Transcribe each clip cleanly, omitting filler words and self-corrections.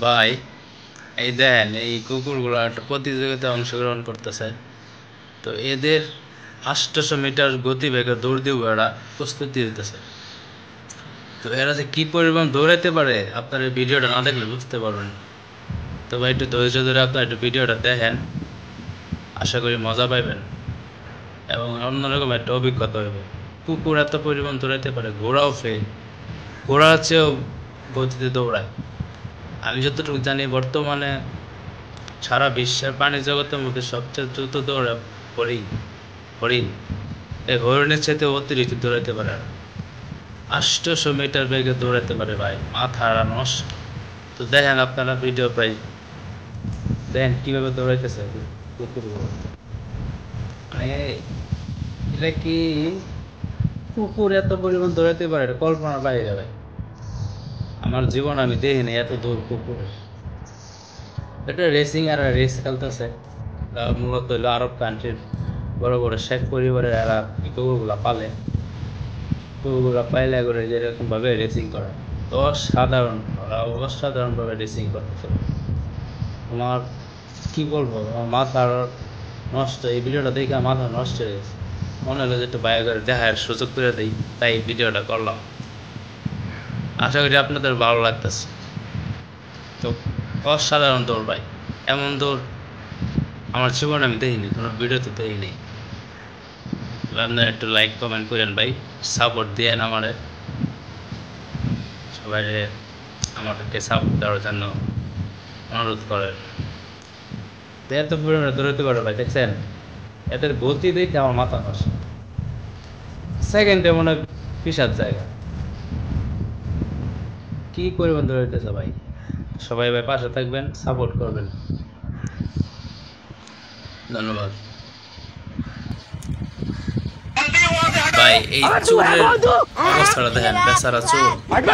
ভাই এই দেখেন এই কুকুরগুলো একটা প্রতিযোগিতায় অংশগ্রহণ করতেছে। তো এদের 800 মিটার গতিবেগে দৌড় দিব এরা প্রস্তুতি দিতেছে। তো এরা যে কি পরিমাণ দৌড়াইতে পারে আপনার এই ভিডিওটা না দেখলে বুঝতে পারবেন। তো ভাই একটু ধৈর্য ধরে আপনার একটু ভিডিওটা দেখেন, আশা করি মজা পাইবেন এবং অন্যরকম একটা অভিজ্ঞতা হবে। কুকুর এত পরিমাণ দৌড়াইতে পারে, ঘোড়াও ফেল, ঘোড়ার চেয়েও গতিতে দৌড়ায়। আমি যতটুকু জানি বর্তমানে সারা বিশ্বের প্রাণী জগতের মধ্যে সবচেয়ে দ্রুত দৌড়ে হরিণ। হরিণ এই হরিণের চাইতে অতিরিক্ত দৌড়াইতে পারে। 800 মিটার বেগে দৌড়াইতে পারে ভাই, মাথা নষ্ট। তো দেখেন আপনারা ভিডিও পাই, দেখেন কিভাবে দৌড়াইতেছে কুকুরগুলো। মানে এটা কি কুকুর এত পরিমাণ দৌড়াইতে পারে, এটা কল্পনার বাইরে ভাই। আমার জীবন আমি দেখিনি এত দূর কুকুর। এটা রেসিং আর রেস খেলতেছে। মূলত হলো আরব কান্ট্রির বড় বড় শেখ পরিবারের এরা কুকুরগুলা পালে। কুকুরগুলা পাইলে করে যেরকম ভাবে রেসিং করে, অসাধারণভাবে রেসিং করতেছে। আমার কি বলবো, আমার মাথা নষ্ট। এই ভিডিওটা দেখে মাথা নষ্ট হয়ে গেছে। মনে হলো যে একটু বাইরে করে দেখার সুযোগ করে দিই, তাই ভিডিওটা করলাম। আশা করি আপনাদের ভালো লাগতেছে। তো অসাধারণ দৌড় ভাই, এমন দৌড় আমার জীবনে আমি দেখিনি, কোনো ভিডিওতে দেখিনি। আপনারা একটু লাইক কমেন্ট করেন ভাই, সাপোর্ট দিয়েন আমারে। সবাই আমাদেরকে সাপোর্ট দেওয়ার জন্য অনুরোধ করেন। এত পরিমাণে দৌড়াতে পারে ভাই, দেখছেন এদের গতি দেখে আমার মাথা নষ্ট। সেকেন্ডে মনে হয় পিসার জায়গা, কি পরিমাণ দৌড়াইতেছে ভাই। সবাই ভাই পাশে থাকবেন, সাপোর্ট করবেন। ধন্যবাদ ভাই। এই চোরের অবস্থাটা দেখেন, বেচারা চোর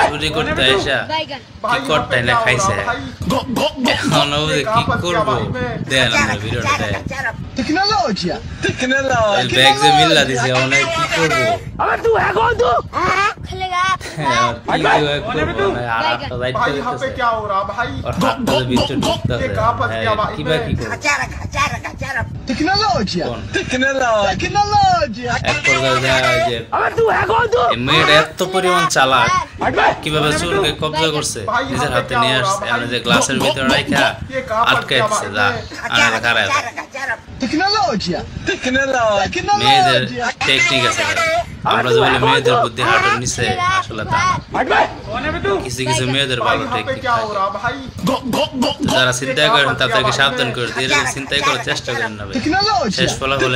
চুরি করতে এসে কি করতে না খাইছে, এখন কি করবো দেন আমরা ভিডিওটা দেন। ব্যাগ যে মিল্লা দিছে অনেক কি করবো, মেয়েটা এত পরিমাণ চালাক, কিভাবে চুরকে কবজা করছে নিজের হাতে নিয়ে আসছে, আমি যে গ্লাসের ভিতরে রাখা আটকাইছে। মেয়েদের টেকনিক আছে, আমরা যে বলি মেয়েদের বুদ্ধি হাটের নিচে, আসলে তা কিছু কিছু মেয়েদের ভালো টেকনিক থাকে। যারা চিন্তা করেন তাদেরকে সাবধান করে দিয়ে চিন্তা করার চেষ্টা করেন না, শেষ ফলাফল